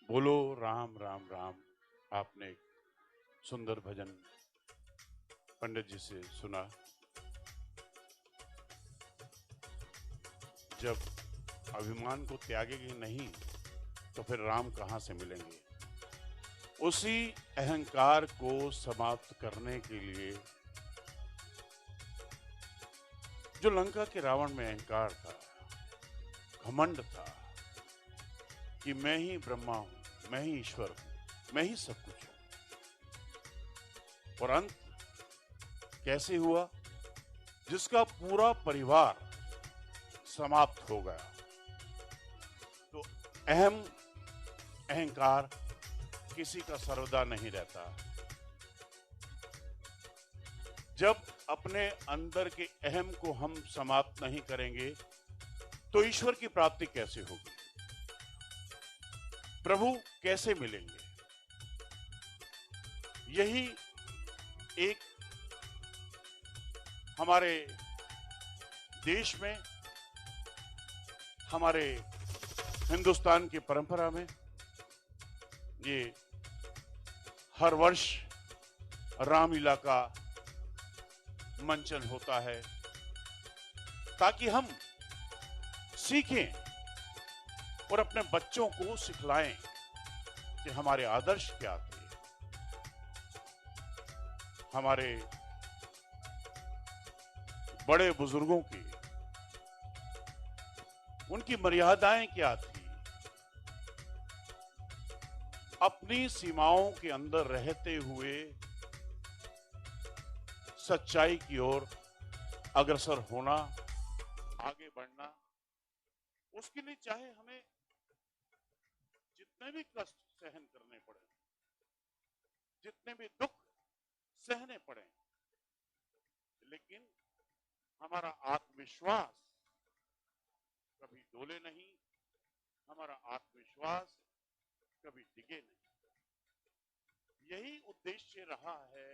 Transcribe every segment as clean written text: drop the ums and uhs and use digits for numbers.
बोलो राम राम राम। आपने एक सुंदर भजन पंडित जी से सुना। जब अभिमान को त्यागेंगे नहीं तो फिर राम कहां से मिलेंगे। उसी अहंकार को समाप्त करने के लिए जो लंका के रावण में अहंकार था, घमंड था कि मैं ही ब्रह्मा हूं, मैं ही ईश्वर हूं, मैं ही सब कुछ हूं। और अंत कैसे हुआ? जिसका पूरा परिवार समाप्त हो गया। तो अहंकार किसी का सर्वदा नहीं रहता। जब अपने अंदर के अहम को हम समाप्त नहीं करेंगे तो ईश्वर की प्राप्ति कैसे होगी, प्रभु कैसे मिलेंगे। यही एक हमारे देश में, हमारे हिंदुस्तान की परंपरा में ये हर वर्ष रामलीला का मंचन होता है ताकि हम सीखें और अपने बच्चों को सिखलाएं कि हमारे आदर्श क्या थे, हमारे बड़े बुजुर्गों की उनकी मर्यादाएं क्या थी। अपनी सीमाओं के अंदर रहते हुए सच्चाई की ओर अग्रसर होना, आगे बढ़ना, उसके लिए चाहे हमें जितने भी कष्ट सहन करने पड़े, जितने भी दुख सहने पड़े, लेकिन हमारा आत्मविश्वास कभी डोले नहीं, हमारा आत्मविश्वास कभी डिगे नहीं। यही उद्देश्य रहा है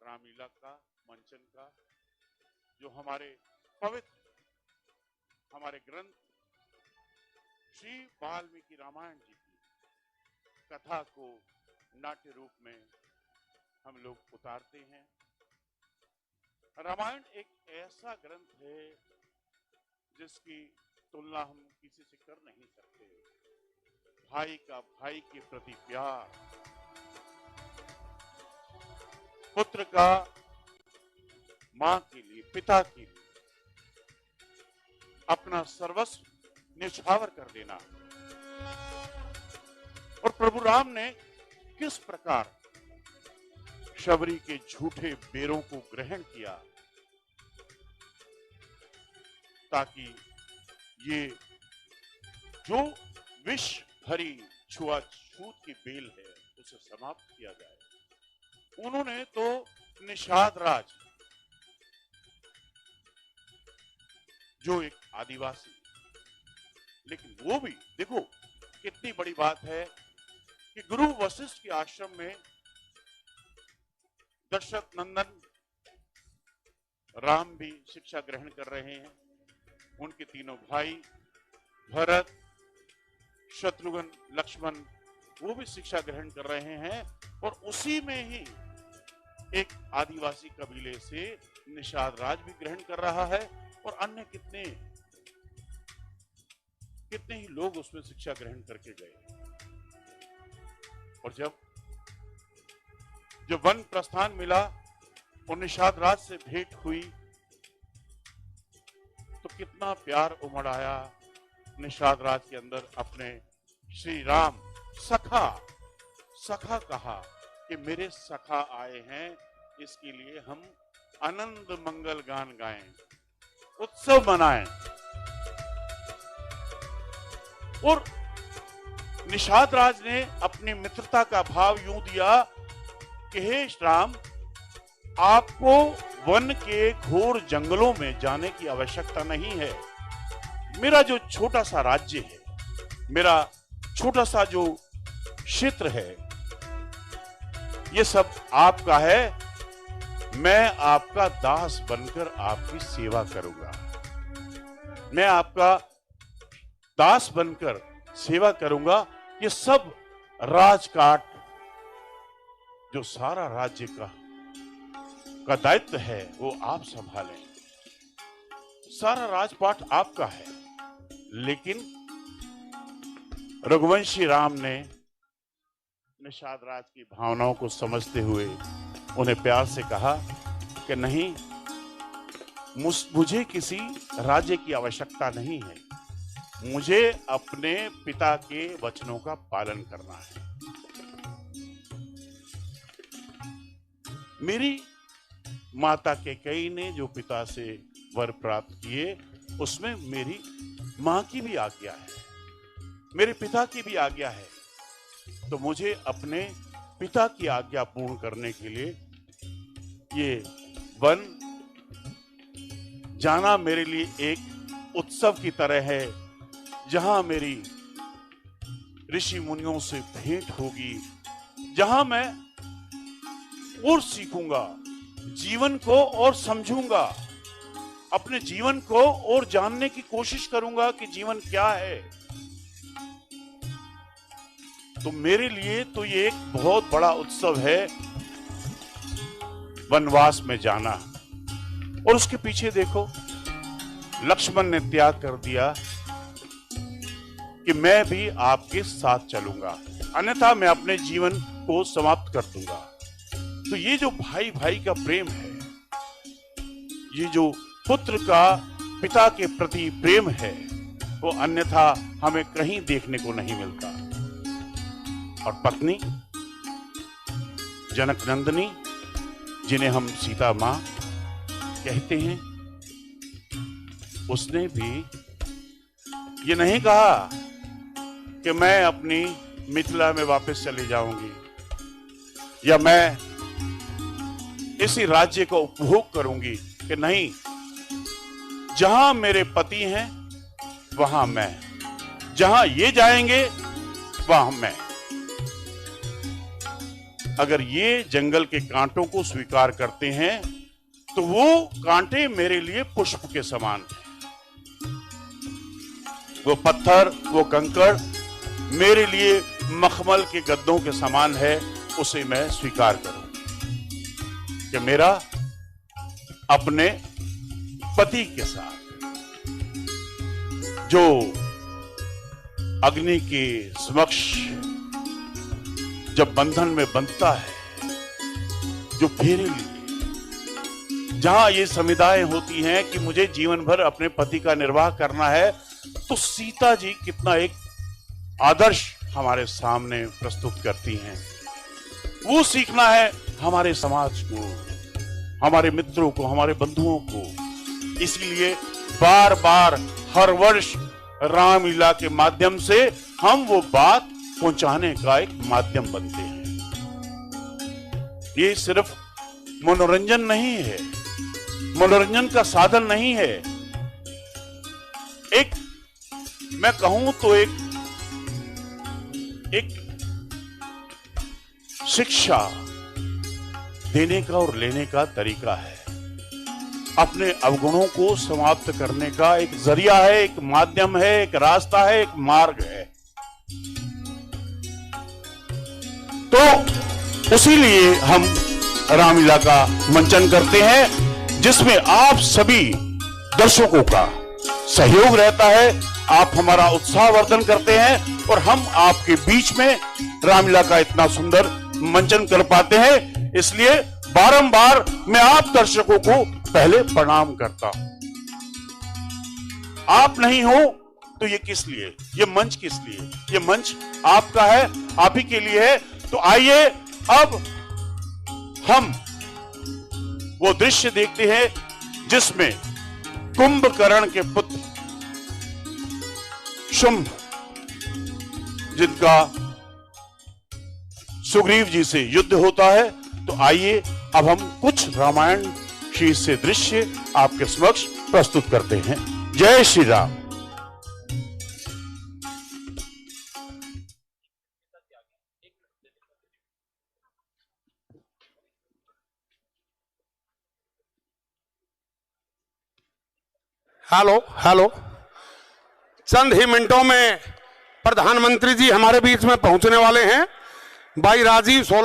रामलीला का मंचन का, जो हमारे पवित्र, हमारे ग्रंथ श्री वाल्मीकि रामायण जी की कथा को नाट्य रूप में हम लोग उतारते हैं। रामायण एक ऐसा ग्रंथ है जिसकी तुलना हम किसी से कर नहीं सकते। भाई का भाई के प्रति प्यार, पुत्र का मां के लिए, पिता के लिए अपना सर्वस्व न्यौछावर कर देना। और प्रभु राम ने किस प्रकार शबरी के झूठे बेरों को ग्रहण किया ताकि ये जो विष भरी छुआछूत की बेल है उसे समाप्त किया जाए। उन्होंने तो निषाद राज, जो एक आदिवासी, लेकिन वो भी देखो कितनी बड़ी बात है कि गुरु वशिष्ठ के आश्रम में दशरथ नंदन राम भी शिक्षा ग्रहण कर रहे हैं। उनके तीनों भाई भरत, शत्रुघ्न, लक्ष्मण, वो भी शिक्षा ग्रहण कर रहे हैं। और उसी में ही एक आदिवासी कबीले से निषाद राज भी ग्रहण कर रहा है और अन्य कितने ही लोग उसमें शिक्षा ग्रहण करके गए। और जब वन प्रस्थान मिला और निषाद राज से भेंट हुई तो कितना प्यार उमड़ आया निषाद राज के अंदर। अपने श्री राम सखा कहा कि मेरे सखा आए हैं, इसके लिए हम आनंद मंगल गान गाएं, उत्सव मनाएं। और निषाद राज ने अपनी मित्रता का भाव यूं दिया कि हे राम, आपको वन के घोर जंगलों में जाने की आवश्यकता नहीं है। मेरा जो छोटा सा राज्य है, मेरा छोटा सा जो क्षेत्र है, ये सब आपका है। मैं आपका दास बनकर आपकी सेवा करूंगा, मैं आपका दास बनकर सेवा करूंगा। ये सब राजकाट, जो सारा राज्य का दायित्व है वो आप संभालें। सारा राजपाट आपका है। लेकिन रघुवंशी राम ने निषाद राज की भावनाओं को समझते हुए उन्हें प्यार से कहा कि नहीं, मुझे किसी राज्य की आवश्यकता नहीं है, मुझे अपने पिता के वचनों का पालन करना है। मेरी माता कैकेयी ने जो पिता से वर प्राप्त किए, उसमें मेरी मां की भी आज्ञा है, मेरे पिता की भी आज्ञा है। तो मुझे अपने पिता की आज्ञा पूर्ण करने के लिए ये वन जाना मेरे लिए एक उत्सव की तरह है, जहां मेरी ऋषि मुनियों से भेंट होगी, जहां मैं और सीखूंगा, जीवन को और समझूंगा, अपने जीवन को और जानने की कोशिश करूंगा कि जीवन क्या है। तो मेरे लिए तो ये एक बहुत बड़ा उत्सव है, वनवास में जाना। और उसके पीछे देखो, लक्ष्मण ने त्याग कर दिया कि मैं भी आपके साथ चलूंगा, अन्यथा मैं अपने जीवन को समाप्त कर दूंगा। तो ये जो भाई भाई का प्रेम है, ये जो पुत्र का पिता के प्रति प्रेम है, वो अन्यथा हमें कहीं देखने को नहीं मिलता। और पत्नी जनक नंदिनी, जिन्हें हम सीता मां कहते हैं, उसने भी ये नहीं कहा कि मैं अपनी मिथिला में वापस चली जाऊंगी या मैं इसी राज्य को उपभोग करूंगी, कि नहीं, जहां मेरे पति हैं वहां मैं, जहां ये जाएंगे वहां मैं। अगर ये जंगल के कांटों को स्वीकार करते हैं तो वो कांटे मेरे लिए पुष्प के समान हैं, वो पत्थर, वो कंकड़ मेरे लिए मखमल के गद्दों के समान है। उसे मैं स्वीकार करूं कि मेरा अपने पति के साथ जो अग्नि के समक्ष जब बंधन में बंधता है, जो फेरे लिए, जहां ये संविदाएं होती हैं कि मुझे जीवन भर अपने पति का निर्वाह करना है, तो सीता जी कितना एक आदर्श हमारे सामने प्रस्तुत करती हैं। वो सीखना है हमारे समाज को, हमारे मित्रों को, हमारे बंधुओं को। इसलिए बार बार हर वर्ष रामलीला के माध्यम से हम वो बात पहुंचाने का एक माध्यम बनते हैं। ये सिर्फ मनोरंजन नहीं है, मनोरंजन का साधन नहीं है, एक, मैं कहूं तो एक शिक्षा देने का और लेने का तरीका है, अपने अवगुणों को समाप्त करने का एक जरिया है, एक माध्यम है, एक रास्ता है, एक मार्ग है। तो उसीलिए हम रामलीला का मंचन करते हैं, जिसमें आप सभी दर्शकों का सहयोग रहता है, आप हमारा उत्साहवर्धन करते हैं और हम आपके बीच में रामलीला का इतना सुंदर मंचन कर पाते हैं। इसलिए बारंबार मैं आप दर्शकों को पहले प्रणाम करता हूं। आप नहीं हो तो ये किस लिए, ये मंच किस लिए? ये मंच आपका है, आप ही के लिए है। तो आइए अब हम वो दृश्य देखते हैं जिसमें कुंभकर्ण के पुत्र शुंभ, जिनका सुग्रीव जी से युद्ध होता है। तो आइए अब हम कुछ रामायण शीर्ष से दृश्य आपके समक्ष प्रस्तुत करते हैं। जय श्री राम। हेलो हेलो, चंद ही मिनटों में प्रधानमंत्री जी हमारे बीच में पहुंचने वाले हैं। भाई राजीव